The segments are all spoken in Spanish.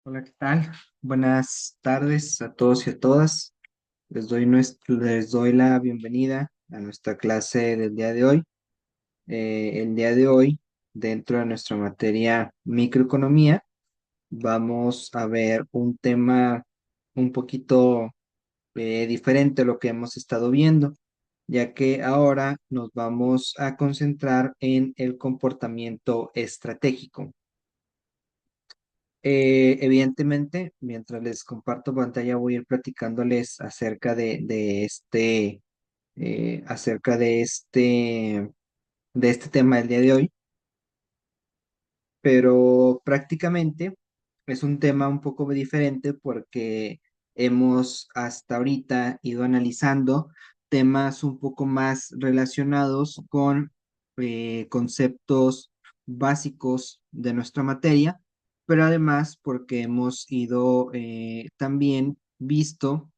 Hola, ¿qué tal? Buenas tardes a todos y a todas. Les doy la bienvenida a nuestra clase del día de hoy. El día de hoy, dentro de nuestra materia microeconomía, vamos a ver un tema un poquito diferente a lo que hemos estado viendo, ya que ahora nos vamos a concentrar en el comportamiento estratégico. Evidentemente, mientras les comparto pantalla, voy a ir platicándoles acerca de este tema del día de hoy, pero prácticamente es un tema un poco diferente porque hemos hasta ahorita ido analizando temas un poco más relacionados con conceptos básicos de nuestra materia, pero además porque hemos ido también visto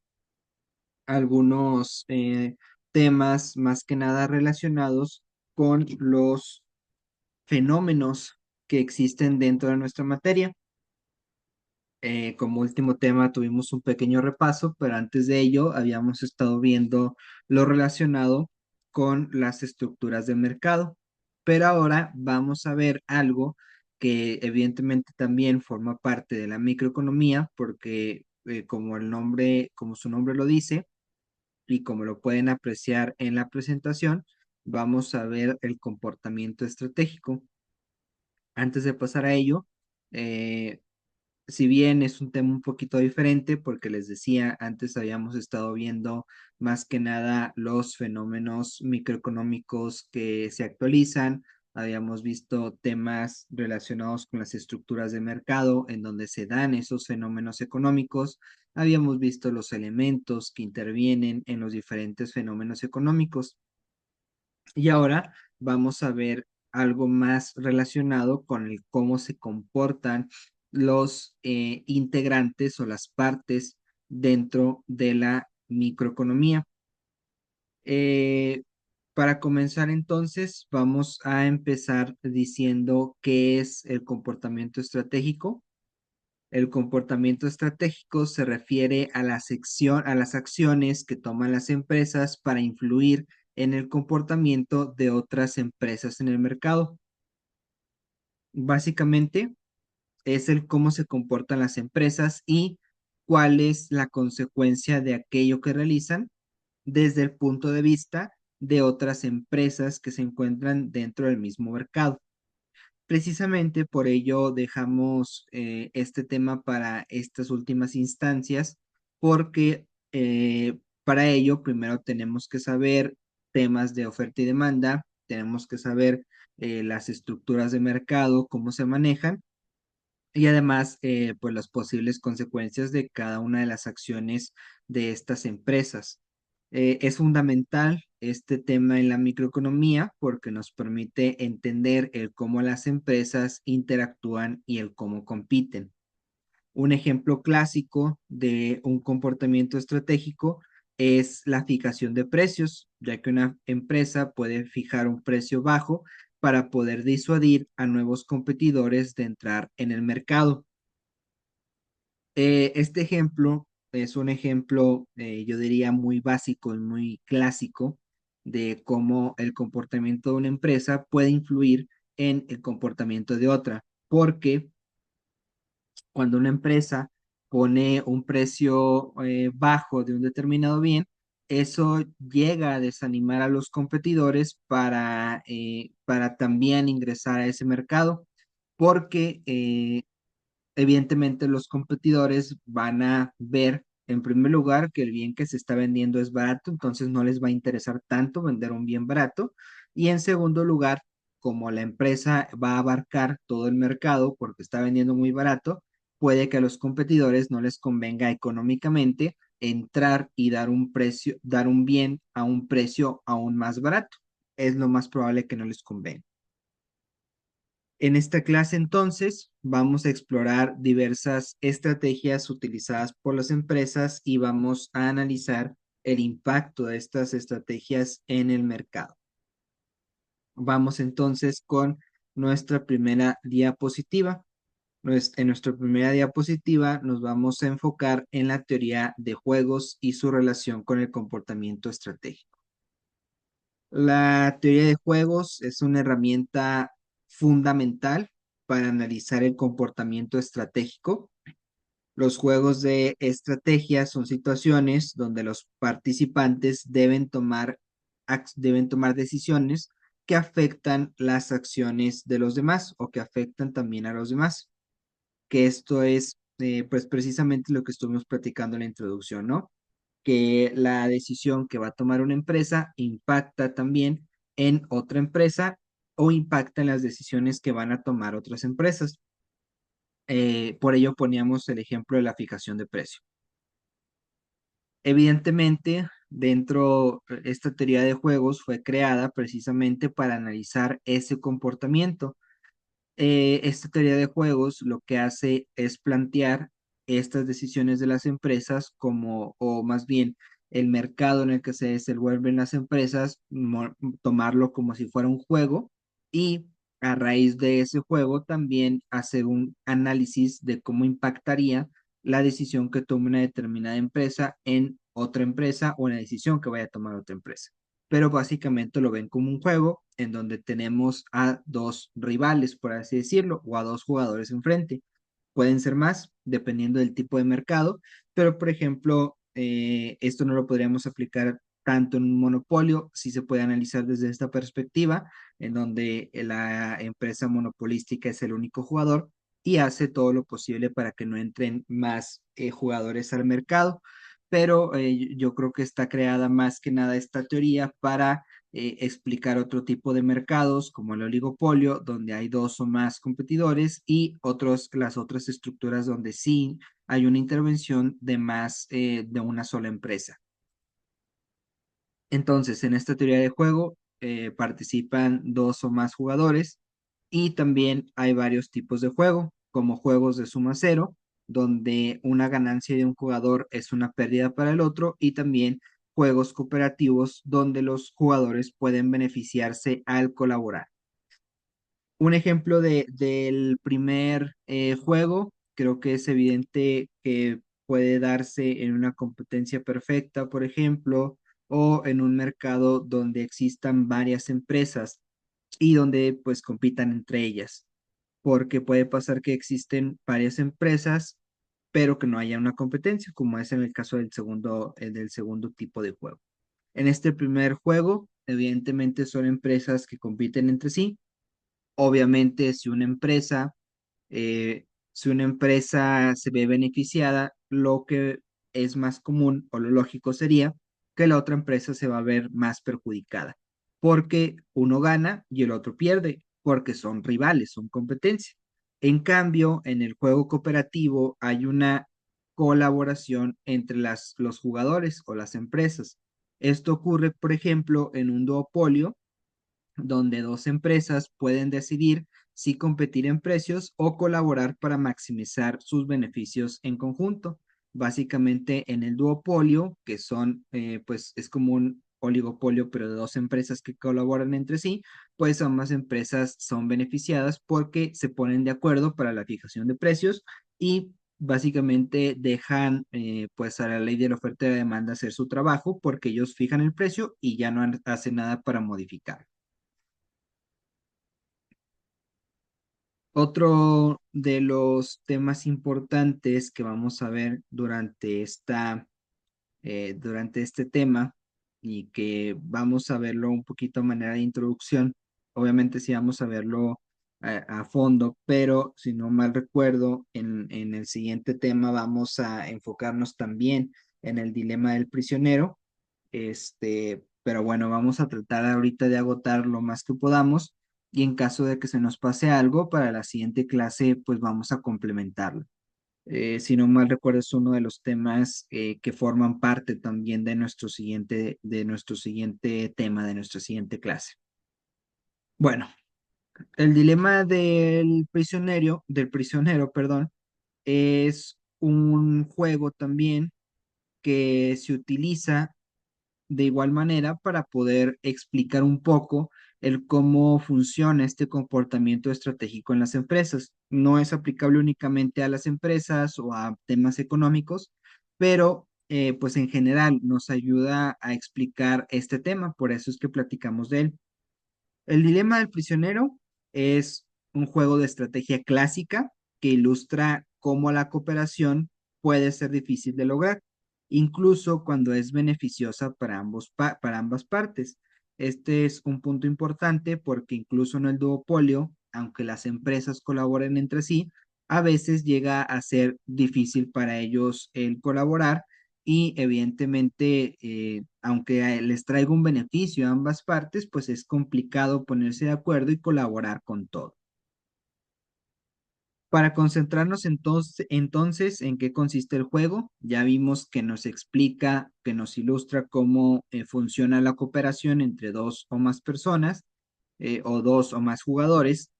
algunos temas más que nada relacionados con los fenómenos que existen dentro de nuestra materia. Como último tema tuvimos un pequeño repaso, pero antes de ello habíamos estado viendo lo relacionado con las estructuras de mercado. Pero ahora vamos a ver algo que evidentemente también forma parte de la microeconomía, porque como su nombre lo dice, y como lo pueden apreciar en la presentación, vamos a ver el comportamiento estratégico. Antes de pasar a ello, eh, si bien es un tema un poquito diferente, porque les decía, antes habíamos estado viendo más que nada los fenómenos microeconómicos que se actualizan, habíamos visto temas relacionados con las estructuras de mercado en donde se dan esos fenómenos económicos, habíamos visto los elementos que intervienen en los diferentes fenómenos económicos. Y ahora vamos a ver algo más relacionado con el cómo se comportan los integrantes o las partes dentro de la microeconomía. Eh, para comenzar entonces, vamos a empezar diciendo qué es el comportamiento estratégico. El comportamiento estratégico se refiere a a las acciones que toman las empresas para influir en el comportamiento de otras empresas en el mercado. Básicamente es el cómo se comportan las empresas y cuál es la consecuencia de aquello que realizan desde el punto de vista de otras empresas que se encuentran dentro del mismo mercado. Precisamente por ello dejamos este tema para estas últimas instancias, porque para ello primero tenemos que saber temas de oferta y demanda, tenemos que saber las estructuras de mercado, cómo se manejan y además pues las posibles consecuencias de cada una de las acciones de estas empresas. Es fundamental este tema en la microeconomía porque nos permite entender el cómo las empresas interactúan y el cómo compiten. Un ejemplo clásico de un comportamiento estratégico es la fijación de precios, ya que una empresa puede fijar un precio bajo para poder disuadir a nuevos competidores de entrar en el mercado. Este ejemplo es un ejemplo, yo diría, muy básico y muy clásico de cómo el comportamiento de una empresa puede influir en el comportamiento de otra, porque cuando una empresa pone un precio bajo de un determinado bien, eso llega a desanimar a los competidores para también ingresar a ese mercado, porque evidentemente los competidores van a ver en primer lugar que el bien que se está vendiendo es barato, entonces no les va a interesar tanto vender un bien barato. Y en segundo lugar, como la empresa va a abarcar todo el mercado porque está vendiendo muy barato, puede que a los competidores no les convenga económicamente entrar y dar un bien a un precio aún más barato. Es lo más probable que no les convenga. En esta clase entonces vamos a explorar diversas estrategias utilizadas por las empresas y vamos a analizar el impacto de estas estrategias en el mercado. Vamos entonces con nuestra primera diapositiva. En nuestra primera diapositiva nos vamos a enfocar en la teoría de juegos y su relación con el comportamiento estratégico. La teoría de juegos es una herramienta fundamental para analizar el comportamiento estratégico. Los juegos de estrategia son situaciones donde los participantes deben tomar decisiones que afectan las acciones de los demás o que afectan también a los demás, que esto es pues precisamente lo que estuvimos platicando en la introducción, ¿no? Que la decisión que va a tomar una empresa impacta también en otra empresa o impacta en las decisiones que van a tomar otras empresas. Por ello poníamos el ejemplo de la fijación de precio. Evidentemente, esta teoría de juegos fue creada precisamente para analizar ese comportamiento. Esta teoría de juegos lo que hace es plantear estas decisiones de las empresas como, o más bien, el mercado en el que se desenvuelven las empresas, tomarlo como si fuera un juego y a raíz de ese juego también hacer un análisis de cómo impactaría la decisión que tome una determinada empresa en otra empresa o la decisión que vaya a tomar otra empresa, pero básicamente lo ven como un juego en donde tenemos a dos rivales, por así decirlo, o a dos jugadores enfrente. Pueden ser más, dependiendo del tipo de mercado, pero por ejemplo, esto no lo podríamos aplicar tanto en un monopolio, sí se puede analizar desde esta perspectiva, en donde la empresa monopolística es el único jugador y hace todo lo posible para que no entren más jugadores al mercado, pero yo creo que está creada más que nada esta teoría para explicar otro tipo de mercados como el oligopolio, donde hay dos o más competidores y las otras estructuras donde sí hay una intervención de más de una sola empresa. Entonces, en esta teoría de juego participan dos o más jugadores y también hay varios tipos de juego, como juegos de suma cero, donde una ganancia de un jugador es una pérdida para el otro, y también juegos cooperativos donde los jugadores pueden beneficiarse al colaborar. Un ejemplo del primer juego, creo que es evidente que puede darse en una competencia perfecta, por ejemplo, o en un mercado donde existan varias empresas y donde pues compitan entre ellas, porque puede pasar que existen varias empresas, pero que no haya una competencia, como es en el caso del segundo tipo de juego. En este primer juego, evidentemente son empresas que compiten entre sí. Obviamente, eh, si una empresa se ve beneficiada, lo que es más común o lo lógico sería que la otra empresa se va a ver más perjudicada, porque uno gana y el otro pierde, porque son rivales, son competencia. En cambio, en el juego cooperativo hay una colaboración entre los jugadores o las empresas. Esto ocurre, por ejemplo, en un duopolio donde dos empresas pueden decidir si competir en precios o colaborar para maximizar sus beneficios en conjunto. Básicamente en el duopolio, que pues es como un oligopolio, pero de dos empresas que colaboran entre sí, pues ambas empresas son beneficiadas porque se ponen de acuerdo para la fijación de precios y básicamente dejan pues a la ley de la oferta y la demanda hacer su trabajo porque ellos fijan el precio y ya no hacen nada para modificar. Otro de los temas importantes que vamos a ver durante este tema y que vamos a verlo un poquito a manera de introducción, obviamente sí vamos a verlo a fondo, pero si no mal recuerdo, en el siguiente tema vamos a enfocarnos también en el dilema del prisionero. Pero bueno, vamos a tratar ahorita de agotar lo más que podamos y en caso de que se nos pase algo para la siguiente clase, pues vamos a complementarlo. Si no mal recuerdo, es uno de los temas que forman parte también de nuestro siguiente tema, de nuestra siguiente clase. Bueno, el dilema del prisionero, perdón, es un juego también que se utiliza de igual manera para poder explicar un poco el cómo funciona este comportamiento estratégico en las empresas. No es aplicable únicamente a las empresas o a temas económicos, pero pues en general nos ayuda a explicar este tema, por eso es que platicamos de él. El dilema del prisionero es un juego de estrategia clásica que ilustra cómo la cooperación puede ser difícil de lograr, incluso cuando es beneficiosa para para ambas partes. Este es un punto importante porque incluso en el duopolio, aunque las empresas colaboren entre sí, a veces llega a ser difícil para ellos el colaborar y evidentemente, aunque les traiga un beneficio a ambas partes, pues es complicado ponerse de acuerdo y colaborar con todo. Para concentrarnos entonces en qué consiste el juego, ya vimos que nos explica, que nos ilustra cómo funciona la cooperación entre dos o más personas o dos o más jugadores.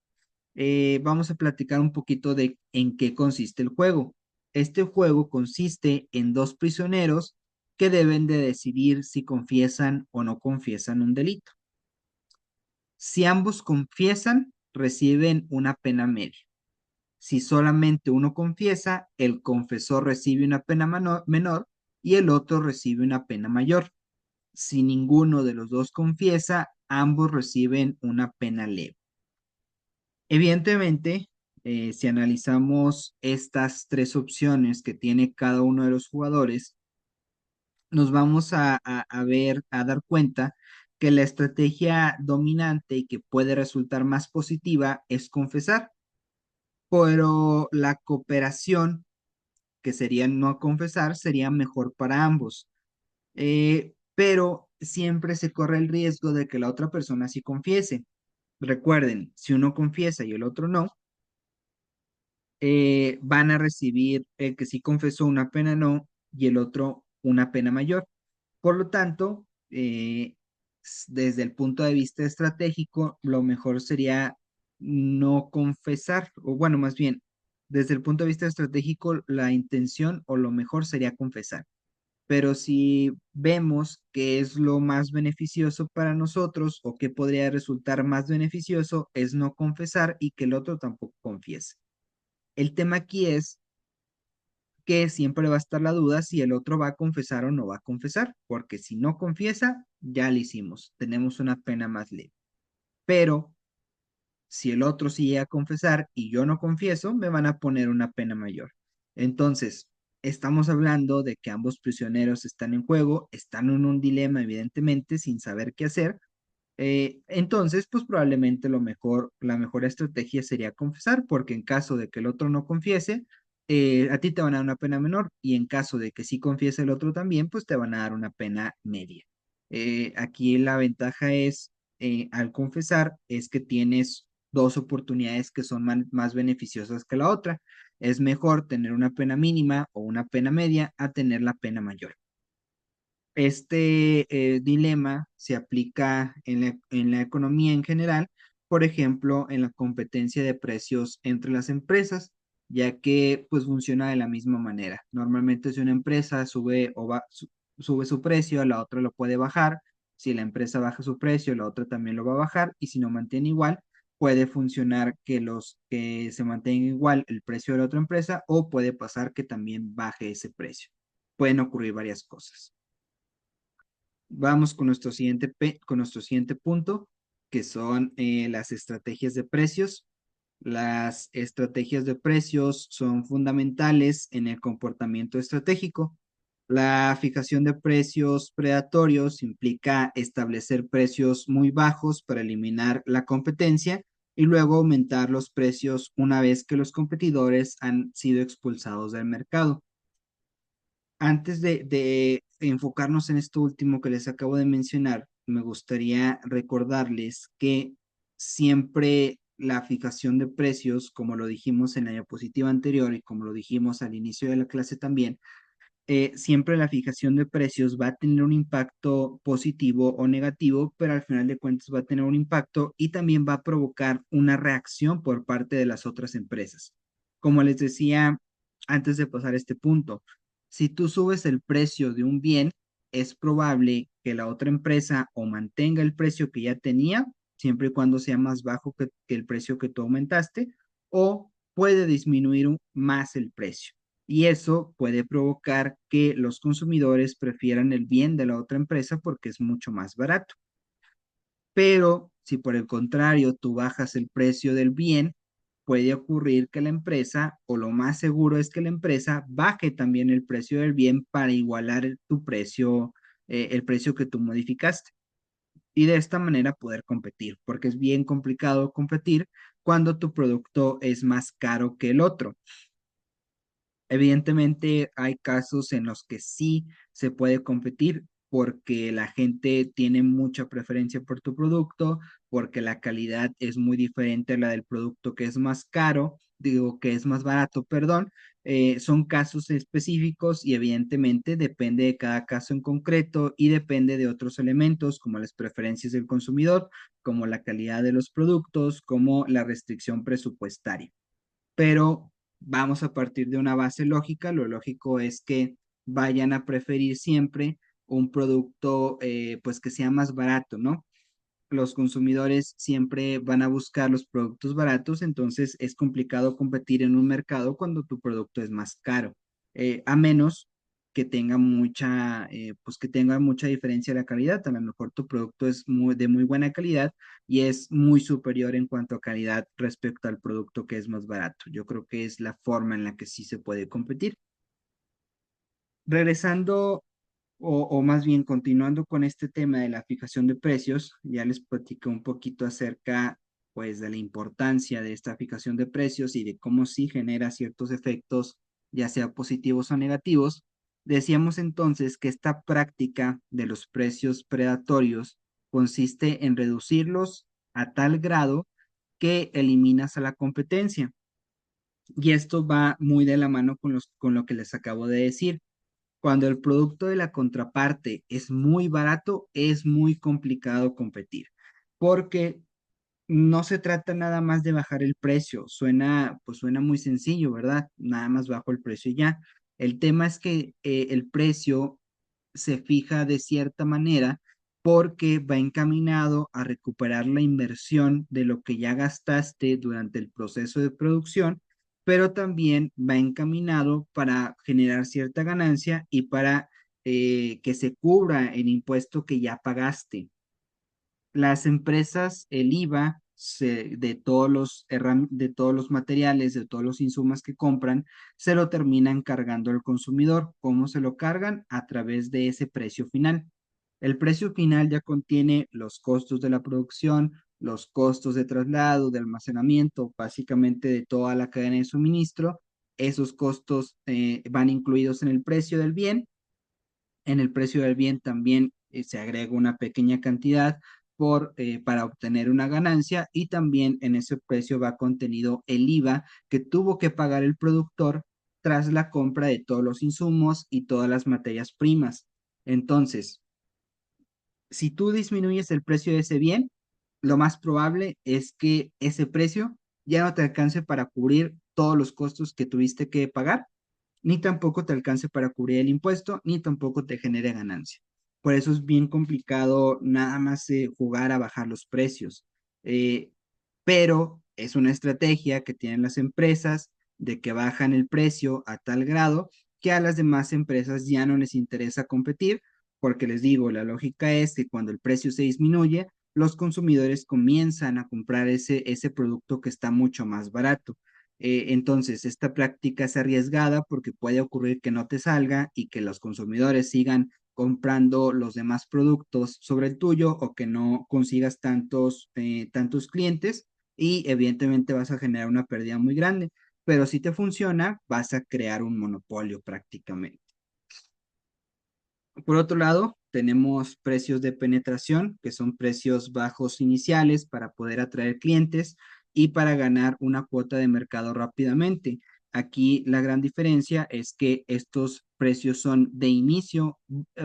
Vamos a platicar un poquito de en qué consiste el juego. Este juego consiste en dos prisioneros que deben de decidir si confiesan o no confiesan un delito. Si ambos confiesan, reciben una pena media. Si solamente uno confiesa, el confesor recibe una pena menor y el otro recibe una pena mayor. Si ninguno de los dos confiesa, ambos reciben una pena leve. Evidentemente, si analizamos estas tres opciones que tiene cada uno de los jugadores, nos vamos a ver, a dar cuenta que la estrategia dominante y que puede resultar más positiva es confesar, pero la cooperación, que sería no confesar, sería mejor para ambos. Pero siempre se corre el riesgo de que la otra persona sí confiese. Recuerden, si uno confiesa y el otro no, van a recibir el que sí confesó una pena no y el otro una pena mayor. Por lo tanto, desde el punto de vista estratégico, lo mejor sería no confesar, o bueno, más bien, desde el punto de vista estratégico, la intención o lo mejor sería confesar. Pero si vemos que es lo más beneficioso para nosotros o que podría resultar más beneficioso, es no confesar y que el otro tampoco confiese. El tema aquí es que siempre va a estar la duda si el otro va a confesar o no va a confesar, porque si no confiesa, ya lo hicimos, tenemos una pena más leve. Pero si el otro sí llega a confesar y yo no confieso, me van a poner una pena mayor. Entonces, estamos hablando de que ambos prisioneros están en juego, están en un dilema, evidentemente, sin saber qué hacer. Entonces, pues probablemente la mejor estrategia sería confesar, porque en caso de que el otro no confiese, a ti te van a dar una pena menor y en caso de que sí confiese el otro también, pues te van a dar una pena media. Aquí la ventaja es, al confesar, es que tienes dos oportunidades que son más beneficiosas que la otra. Es mejor tener una pena mínima o una pena media a tener la pena mayor. Este dilema se aplica en la economía en general, por ejemplo, en la competencia de precios entre las empresas, ya que pues funciona de la misma manera. Normalmente si una empresa sube su precio, la otra lo puede bajar. Si la empresa baja su precio, la otra también lo va a bajar y si no mantiene igual, puede funcionar que los que se mantenga igual el precio de la otra empresa o puede pasar que también baje ese precio. Pueden ocurrir varias cosas. Vamos con con nuestro siguiente punto, que son las estrategias de precios. Las estrategias de precios son fundamentales en el comportamiento estratégico. La fijación de precios predatorios implica establecer precios muy bajos para eliminar la competencia y luego aumentar los precios una vez que los competidores han sido expulsados del mercado. Antes de enfocarnos en esto último que les acabo de mencionar, me gustaría recordarles que siempre la fijación de precios, como lo dijimos en la diapositiva anterior y como lo dijimos al inicio de la clase también, siempre la fijación de precios va a tener un impacto positivo o negativo, pero al final de cuentas va a tener un impacto y también va a provocar una reacción por parte de las otras empresas. Como les decía antes de pasar a este punto, si tú subes el precio de un bien, es probable que la otra empresa o mantenga el precio que ya tenía, siempre y cuando sea más bajo que el precio que tú aumentaste, o puede disminuir más el precio. Y eso puede provocar que los consumidores prefieran el bien de la otra empresa porque es mucho más barato. Pero si por el contrario tú bajas el precio del bien, puede ocurrir que la empresa, o lo más seguro es que la empresa baje también el precio del bien para igualar tu precio, el precio que tú modificaste. Y de esta manera poder competir, porque es bien complicado competir cuando tu producto es más caro que el otro. Evidentemente hay casos en los que sí se puede competir porque la gente tiene mucha preferencia por tu producto, porque la calidad es muy diferente a la del producto que es más caro, digo que es más barato, perdón. Son casos específicos y evidentemente depende de cada caso en concreto y depende de otros elementos como las preferencias del consumidor, como la calidad de los productos, como la restricción presupuestaria, pero vamos a partir de una base lógica. Lo lógico es que vayan a preferir siempre un producto pues que sea más barato, ¿no? Los consumidores siempre van a buscar los productos baratos, entonces es complicado competir en un mercado cuando tu producto es más caro, a menos que tenga pues que tenga mucha diferencia de la calidad. A lo mejor tu producto es de muy buena calidad y es muy superior en cuanto a calidad respecto al producto que es más barato. Yo creo que es la forma en la que sí se puede competir. Regresando o más bien continuando con este tema de la fijación de precios, ya les platiqué un poquito acerca pues de la importancia de esta fijación de precios y de cómo sí genera ciertos efectos, ya sea positivos o negativos. Decíamos entonces que esta práctica de los precios predatorios consiste en reducirlos a tal grado que eliminas a la competencia. Y esto va muy de la mano con lo que les acabo de decir. Cuando el producto de la contraparte es muy barato, es muy complicado competir, porque no se trata nada más de bajar el precio. Pues suena muy sencillo, ¿verdad? Nada más bajo el precio y ya. El tema es que el precio se fija de cierta manera porque va encaminado a recuperar la inversión de lo que ya gastaste durante el proceso de producción, pero también va encaminado para generar cierta ganancia y para que se cubra el impuesto que ya pagaste. Las empresas, el IVA de de todos los materiales, de todos los insumos que compran, se lo terminan cargando al consumidor. ¿Cómo se lo cargan? A través de ese precio final. El precio final ya contiene los costos de la producción, los costos de traslado, de almacenamiento, básicamente de toda la cadena de suministro. Esos costos van incluidos en el precio del bien. En el precio del bien también se agrega una pequeña cantidad para obtener una ganancia, y también en ese precio va contenido el IVA que tuvo que pagar el productor tras la compra de todos los insumos y todas las materias primas. Entonces, si tú disminuyes el precio de ese bien, lo más probable es que ese precio ya no te alcance para cubrir todos los costos que tuviste que pagar, ni tampoco te alcance para cubrir el impuesto, ni tampoco te genere ganancia. Por eso es bien complicado nada más jugar a bajar los precios. Eh, pero es una estrategia que tienen las empresas de que bajan el precio a tal grado que a las demás empresas ya no les interesa competir, porque les digo, la lógica es que cuando el precio se disminuye, los consumidores comienzan a comprar ese producto que está mucho más barato. Entonces, esta práctica es arriesgada porque puede ocurrir que no te salga y que los consumidores sigan comprando los demás productos sobre el tuyo, o que no consigas tantos clientes y evidentemente vas a generar una pérdida muy grande. Pero si te funciona, vas a crear un monopolio prácticamente. Por otro lado, tenemos precios de penetración, que son precios bajos iniciales para poder atraer clientes y para ganar una cuota de mercado rápidamente. Aquí la gran diferencia es que estos precios son de inicio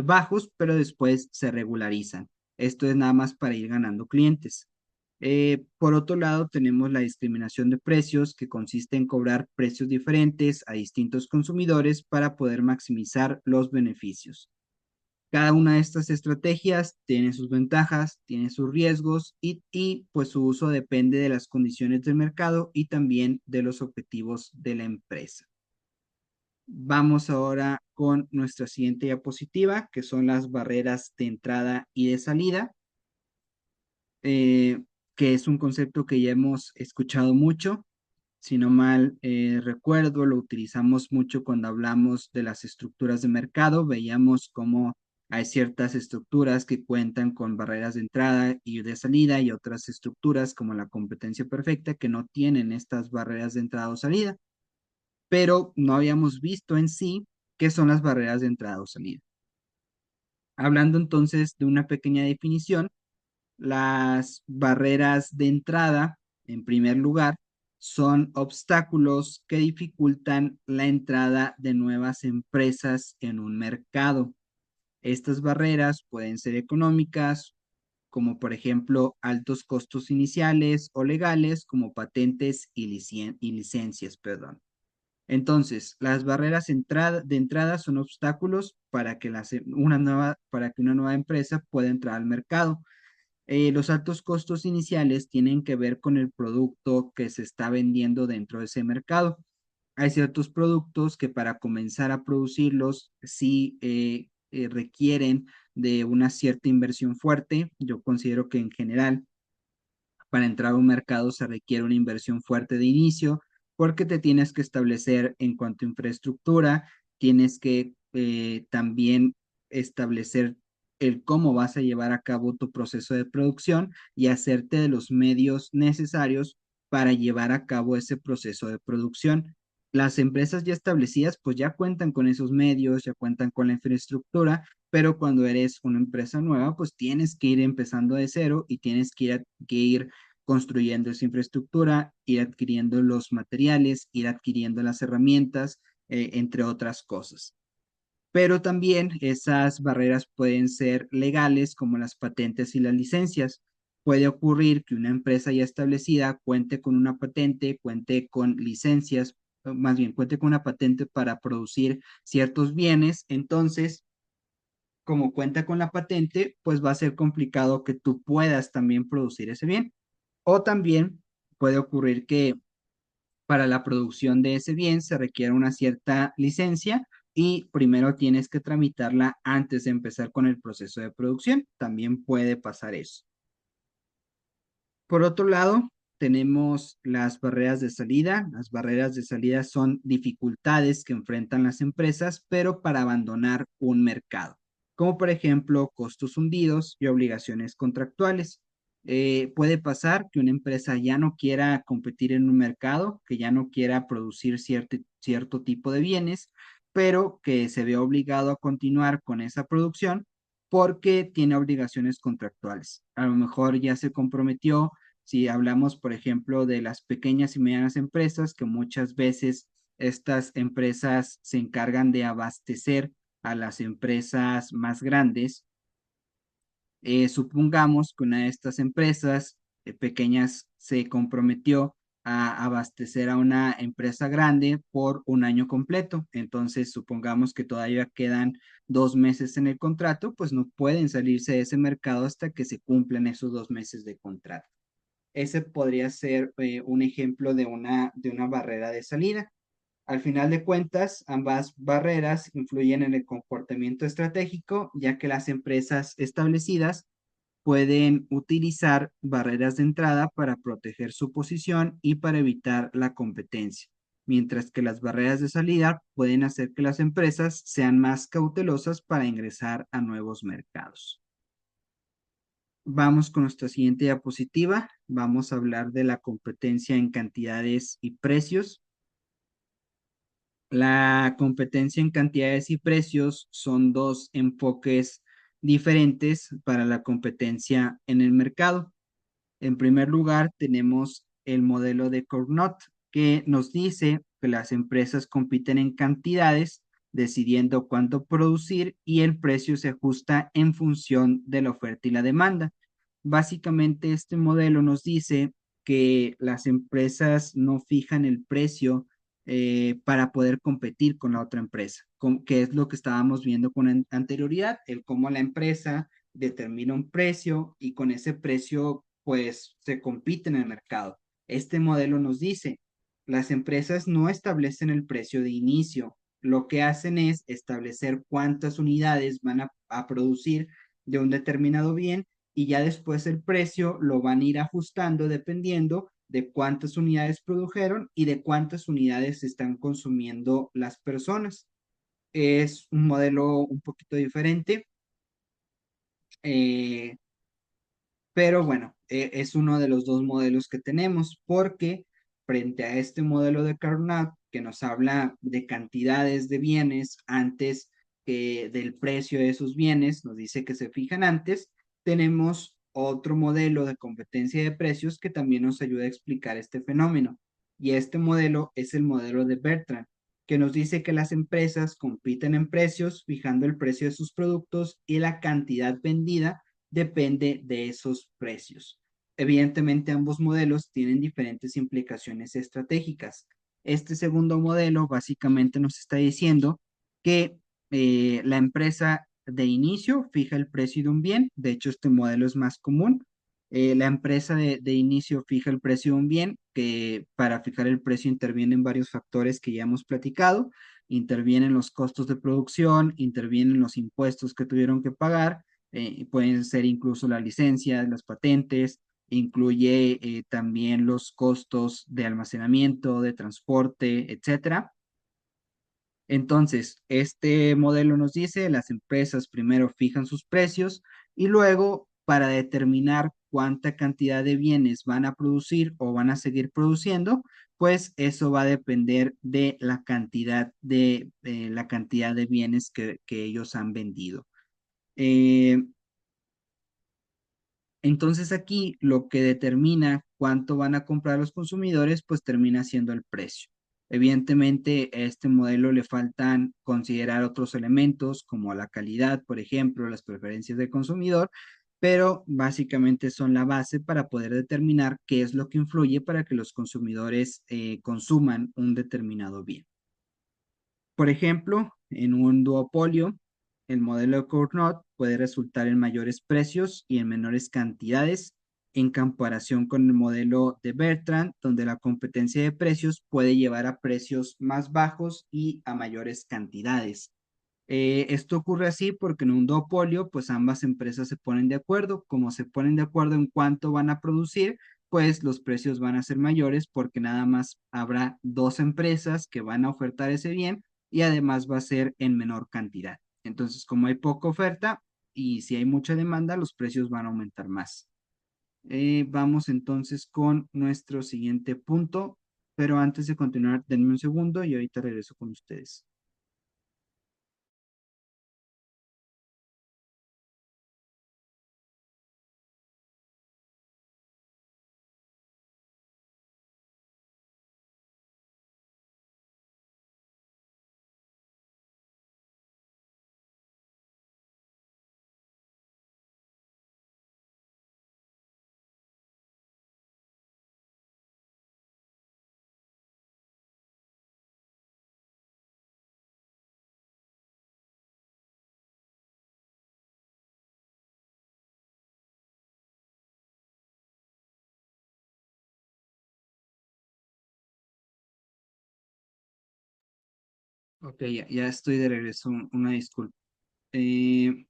bajos, pero después se regularizan. Esto es nada más para ir ganando clientes. Por otro lado, tenemos la discriminación de precios, que consiste en cobrar precios diferentes a distintos consumidores para poder maximizar los beneficios. Cada una de estas estrategias tiene sus ventajas, tiene sus riesgos pues su uso depende de las condiciones del mercado y también de los objetivos de la empresa. Vamos ahora con nuestra siguiente diapositiva, que son las barreras de entrada y de salida, eh, que es un concepto que ya hemos escuchado mucho. Si no mal recuerdo, lo utilizamos mucho cuando hablamos de las estructuras de mercado. Veíamos cómo hay ciertas estructuras que cuentan con barreras de entrada y de salida y otras estructuras como la competencia perfecta que no tienen estas barreras de entrada o salida, pero no habíamos visto en sí qué son las barreras de entrada o salida. Hablando entonces de una pequeña definición, las barreras de entrada, en primer lugar, son obstáculos que dificultan la entrada de nuevas empresas en un mercado. Estas barreras pueden ser económicas, como por ejemplo altos costos iniciales, o legales, como patentes y licencias, perdón. Entonces, las barreras de entrada son obstáculos para que, para que una nueva empresa pueda entrar al mercado. Los altos costos iniciales tienen que ver con el producto que se está vendiendo dentro de ese mercado. Hay ciertos productos que para comenzar a producirlos sí requieren de una cierta inversión fuerte. Yo considero que en general para entrar a un mercado se requiere una inversión fuerte de inicio porque te tienes que establecer en cuanto a infraestructura, tienes que también establecer el cómo vas a llevar a cabo tu proceso de producción y hacerte de los medios necesarios para llevar a cabo ese proceso de producción. Las empresas ya establecidas pues ya cuentan con esos medios, ya cuentan con la infraestructura, pero cuando eres una empresa nueva pues tienes que ir empezando de cero y tienes que ir construyendo esa infraestructura, ir adquiriendo los materiales, ir adquiriendo las herramientas, entre otras cosas. Pero también esas barreras pueden ser legales, como las patentes y las licencias. Puede ocurrir que una empresa ya establecida cuente con una patente, cuente con licencias, más bien cuente con una patente para producir ciertos bienes. Entonces, como cuenta con la patente, pues va a ser complicado que tú puedas también producir ese bien. O también puede ocurrir que para la producción de ese bien se requiere una cierta licencia y primero tienes que tramitarla antes de empezar con el proceso de producción. También puede pasar eso. Por otro lado, tenemos las barreras de salida. Las barreras de salida son dificultades que enfrentan las empresas, pero para abandonar un mercado, como por ejemplo costos hundidos y obligaciones contractuales. Puede pasar que una empresa ya no quiera competir en un mercado, que ya no quiera producir cierto tipo de bienes, pero que se ve obligado a continuar con esa producción porque tiene obligaciones contractuales. A lo mejor ya se comprometió. Si hablamos, por ejemplo, de las pequeñas y medianas empresas, que muchas veces estas empresas se encargan de abastecer a las empresas más grandes. Supongamos que una de estas empresas pequeñas se comprometió a abastecer a una empresa grande por un año completo. Entonces, supongamos que todavía quedan 2 meses en el contrato, pues no pueden salirse de ese mercado hasta que se cumplan esos 2 meses de contrato. Ese podría ser un ejemplo de una barrera de salida. Al final de cuentas, ambas barreras influyen en el comportamiento estratégico, ya que las empresas establecidas pueden utilizar barreras de entrada para proteger su posición y para evitar la competencia, mientras que las barreras de salida pueden hacer que las empresas sean más cautelosas para ingresar a nuevos mercados. Vamos con nuestra siguiente diapositiva. Vamos a hablar de la competencia en cantidades y precios. La competencia en cantidades y precios son dos enfoques diferentes para la competencia en el mercado. En primer lugar, tenemos el modelo de Cournot, que nos dice que las empresas compiten en cantidades, decidiendo cuánto producir y el precio se ajusta en función de la oferta y la demanda. Básicamente, este modelo nos dice que las empresas no fijan el precio para poder competir con la otra empresa, que es lo que estábamos viendo con anterioridad, el cómo la empresa determina un precio y con ese precio pues se compite en el mercado. Este modelo nos dice, las empresas no establecen el precio de inicio, lo que hacen es establecer cuántas unidades van a producir de un determinado bien y ya después el precio lo van a ir ajustando dependiendo de cuántas unidades produjeron y de cuántas unidades están consumiendo las personas. Es un modelo un poquito diferente, eh, pero bueno, es uno de los dos modelos que tenemos porque frente a este modelo de Carnot que nos habla de cantidades de bienes antes que del precio de esos bienes, nos dice que se fijan antes, tenemos otro modelo de competencia de precios que también nos ayuda a explicar este fenómeno. Y este modelo es el modelo de Bertrand, que nos dice que las empresas compiten en precios, fijando el precio de sus productos y la cantidad vendida depende de esos precios. Evidentemente, ambos modelos tienen diferentes implicaciones estratégicas. Este segundo modelo básicamente nos está diciendo que la empresa de inicio fija el precio de un bien. De hecho, este modelo es más común. La empresa de inicio fija el precio de un bien, que para fijar el precio intervienen varios factores que ya hemos platicado. Intervienen los costos de producción, intervienen los impuestos que tuvieron que pagar, pueden ser incluso las licencias, las patentes, incluye también los costos de almacenamiento, de transporte, etcétera. Entonces, este modelo nos dice, las empresas primero fijan sus precios y luego para determinar cuánta cantidad de bienes van a producir o van a seguir produciendo, pues eso va a depender de la cantidad de bienes que ellos han vendido. Eh, entonces aquí lo que determina cuánto van a comprar los consumidores, pues termina siendo el precio. Evidentemente, a este modelo le faltan considerar otros elementos como la calidad, por ejemplo, las preferencias del consumidor, pero básicamente son la base para poder determinar qué es lo que influye para que los consumidores consuman un determinado bien. Por ejemplo, en un duopolio, el modelo de Cournot puede resultar en mayores precios y en menores cantidades en comparación con el modelo de Bertrand, donde la competencia de precios puede llevar a precios más bajos y a mayores cantidades. Esto ocurre así porque en un duopolio, pues ambas empresas se ponen de acuerdo. Como se ponen de acuerdo en cuánto van a producir, pues los precios van a ser mayores porque nada más habrá dos empresas que van a ofertar ese bien y además va a ser en menor cantidad. Entonces, como hay poca oferta y si hay mucha demanda, los precios van a aumentar más. Vamos entonces con nuestro siguiente punto, pero antes de continuar, denme un segundo y ahorita regreso con ustedes. Ok, ya estoy de regreso, una disculpa. Eh,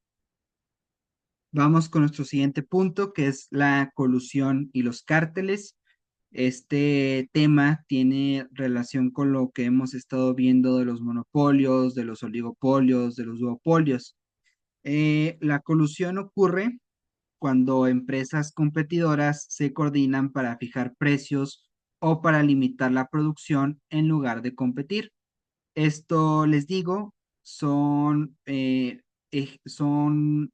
Vamos con nuestro siguiente punto, que es la colusión y los cárteles. Este tema tiene relación con lo que hemos estado viendo de los monopolios, de los oligopolios, de los duopolios. La colusión ocurre cuando empresas competidoras se coordinan para fijar precios o para limitar la producción en lugar de competir. Esto les digo, son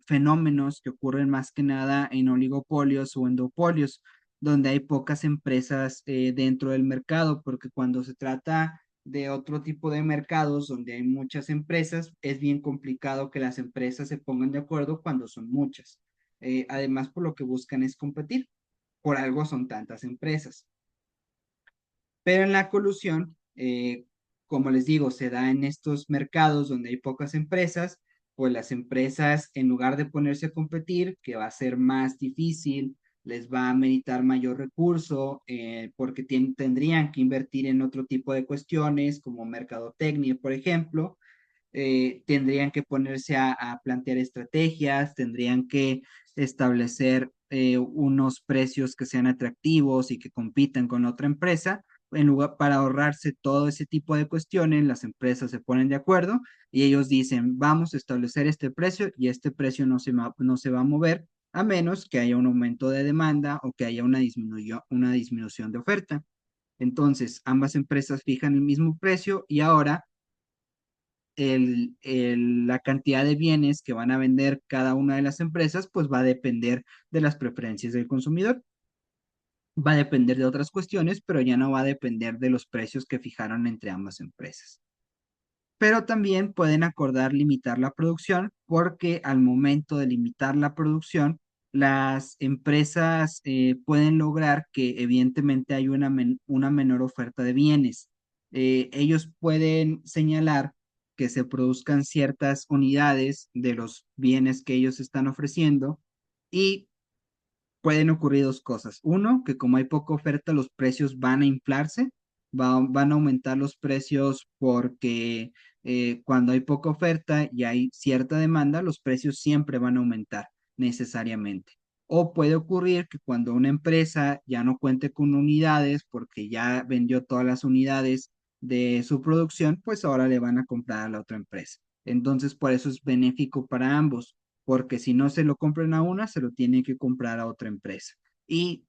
fenómenos que ocurren más que nada en oligopolios o en duopolios, donde hay pocas empresas dentro del mercado, porque cuando se trata de otro tipo de mercados donde hay muchas empresas, es bien complicado que las empresas se pongan de acuerdo cuando son muchas. Además, por lo que buscan es competir, por algo son tantas empresas. Pero en la colusión, como les digo, se da en estos mercados donde hay pocas empresas, pues las empresas, en lugar de ponerse a competir, que va a ser más difícil, les va a meditar mayor recurso, porque tendrían que invertir en otro tipo de cuestiones, como mercadotecnia, por ejemplo, tendrían que ponerse a plantear estrategias, tendrían que establecer unos precios que sean atractivos y que compitan con otra empresa. En lugar para ahorrarse todo ese tipo de cuestiones, las empresas se ponen de acuerdo y ellos dicen, vamos a establecer este precio y este precio no se va a mover a menos que haya un aumento de demanda o que haya una disminución de oferta. Entonces, ambas empresas fijan el mismo precio y ahora la cantidad de bienes que van a vender cada una de las empresas, pues va a depender de las preferencias del consumidor. Va a depender de otras cuestiones, pero ya no va a depender de los precios que fijaron entre ambas empresas. Pero también pueden acordar limitar la producción porque al momento de limitar la producción, las empresas pueden lograr que evidentemente hay una menor oferta de bienes. Ellos pueden señalar que se produzcan ciertas unidades de los bienes que ellos están ofreciendo y pueden ocurrir dos cosas. Uno, que como hay poca oferta, los precios van a inflarse, van a aumentar los precios porque cuando hay poca oferta y hay cierta demanda, los precios siempre van a aumentar necesariamente. O puede ocurrir que cuando una empresa ya no cuente con unidades porque ya vendió todas las unidades de su producción, pues ahora le van a comprar a la otra empresa. Entonces, por eso es benéfico para ambos porque si no se lo compran a una, se lo tienen que comprar a otra empresa. Y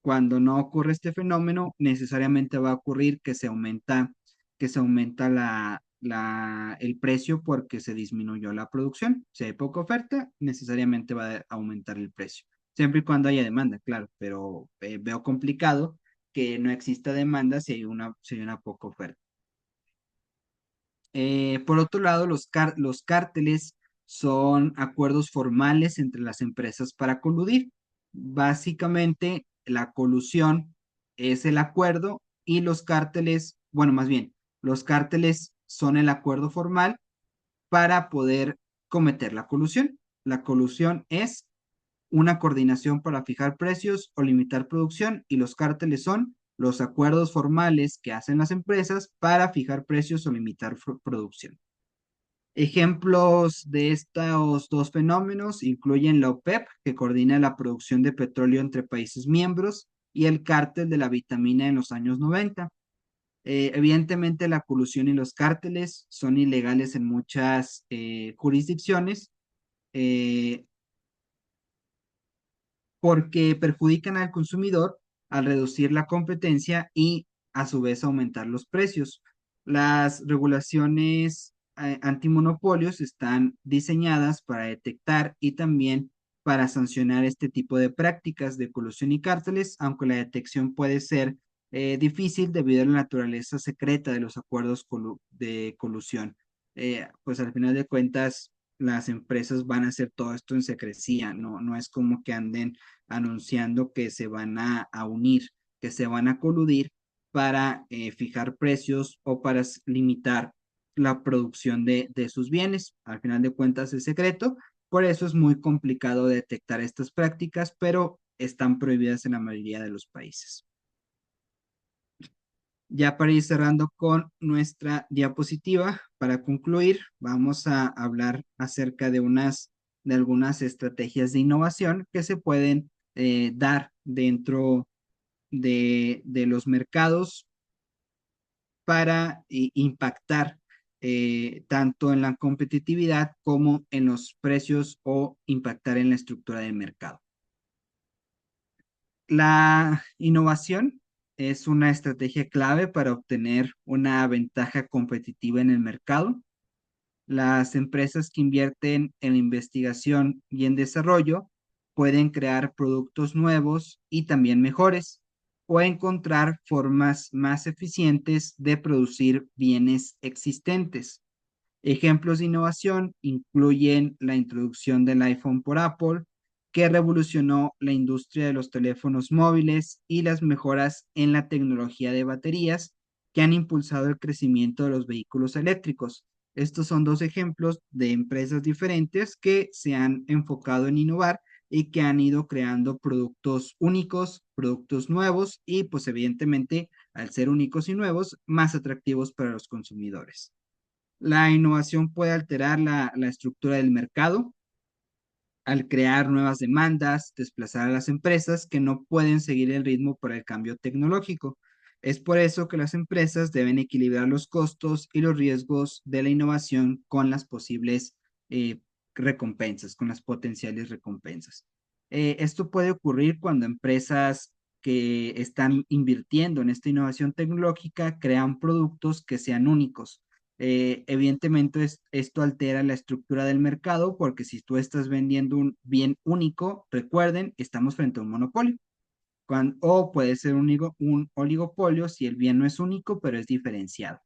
cuando no ocurre este fenómeno, necesariamente va a ocurrir que se aumenta el precio porque se disminuyó la producción. Si hay poca oferta, necesariamente va a aumentar el precio. Siempre y cuando haya demanda, claro, pero veo complicado que no exista demanda si hay una poca oferta. Por otro lado, los cárteles son acuerdos formales entre las empresas para coludir. Básicamente, la colusión es el acuerdo y los cárteles, bueno, más bien, los cárteles son el acuerdo formal para poder cometer la colusión. La colusión es una coordinación para fijar precios o limitar producción y los cárteles son los acuerdos formales que hacen las empresas para fijar precios o limitar producción. Ejemplos de estos dos fenómenos incluyen la OPEP, que coordina la producción de petróleo entre países miembros, y el cártel de la vitamina en los años 90. Evidentemente, la colusión y los cárteles son ilegales en muchas jurisdicciones. Eh, porque perjudican al consumidor al reducir la competencia y a su vez aumentar los precios. Las regulaciones antimonopolios están diseñadas para detectar y también para sancionar este tipo de prácticas de colusión y cárteles, aunque la detección puede ser difícil debido a la naturaleza secreta de los acuerdos de colusión. Pues al final de cuentas, las empresas van a hacer todo esto en secrecía, no es como que anden anunciando que se van a unir, que se van a coludir para fijar precios o para limitar la producción de sus bienes. Al final de cuentas es secreto, por eso es muy complicado detectar estas prácticas, pero están prohibidas en la mayoría de los países. Ya para ir cerrando con nuestra diapositiva, para concluir, vamos a hablar acerca de algunas estrategias de innovación que se pueden dar dentro de los mercados para impactar tanto en la competitividad como en los precios o impactar en la estructura del mercado. La innovación es una estrategia clave para obtener una ventaja competitiva en el mercado. Las empresas que invierten en investigación y en desarrollo pueden crear productos nuevos y también mejores o encontrar formas más eficientes de producir bienes existentes. Ejemplos de innovación incluyen la introducción del iPhone por Apple, que revolucionó la industria de los teléfonos móviles y las mejoras en la tecnología de baterías, que han impulsado el crecimiento de los vehículos eléctricos. Estos son dos ejemplos de empresas diferentes que se han enfocado en innovar y que han ido creando productos únicos, productos nuevos y pues evidentemente al ser únicos y nuevos, más atractivos para los consumidores. La innovación puede alterar la estructura del mercado al crear nuevas demandas, desplazar a las empresas que no pueden seguir el ritmo por el cambio tecnológico. Es por eso que las empresas deben equilibrar los costos y los riesgos de la innovación con las posibles eh, recompensas, con las potenciales recompensas. Esto puede ocurrir cuando empresas que están invirtiendo en esta innovación tecnológica crean productos que sean únicos. Evidentemente esto altera la estructura del mercado porque si tú estás vendiendo un bien único, recuerden, estamos frente a un monopolio. O puede ser un oligopolio si el bien no es único, pero es diferenciado.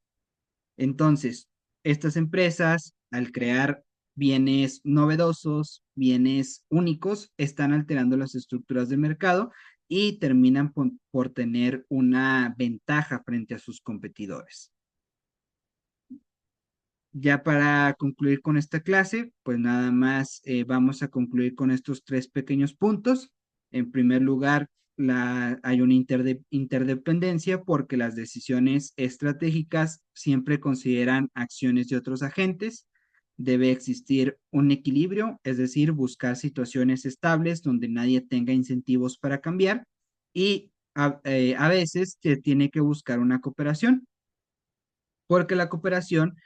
Entonces, estas empresas, al crear bienes novedosos, bienes únicos, están alterando las estructuras del mercado y terminan por tener una ventaja frente a sus competidores. Ya para concluir con esta clase, pues nada más vamos a concluir con estos tres pequeños puntos. En primer lugar, hay una interdependencia porque las decisiones estratégicas siempre consideran acciones de otros agentes. Debe existir un equilibrio, es decir, buscar situaciones estables donde nadie tenga incentivos para cambiar y a veces se tiene que buscar una cooperación porque la cooperación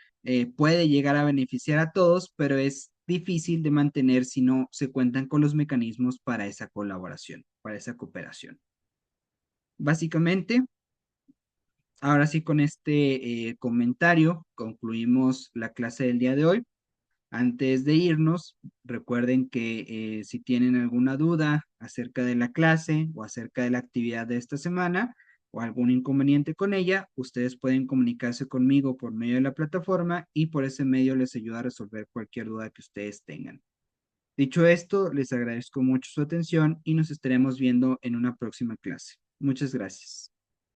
puede llegar a beneficiar a todos, pero es difícil de mantener si no se cuentan con los mecanismos para esa colaboración, para esa cooperación. Básicamente, ahora sí con este comentario concluimos la clase del día de hoy. Antes de irnos, recuerden que si tienen alguna duda acerca de la clase o acerca de la actividad de esta semana o algún inconveniente con ella, ustedes pueden comunicarse conmigo por medio de la plataforma y por ese medio les ayuda a resolver cualquier duda que ustedes tengan. Dicho esto, les agradezco mucho su atención y nos estaremos viendo en una próxima clase. Muchas gracias.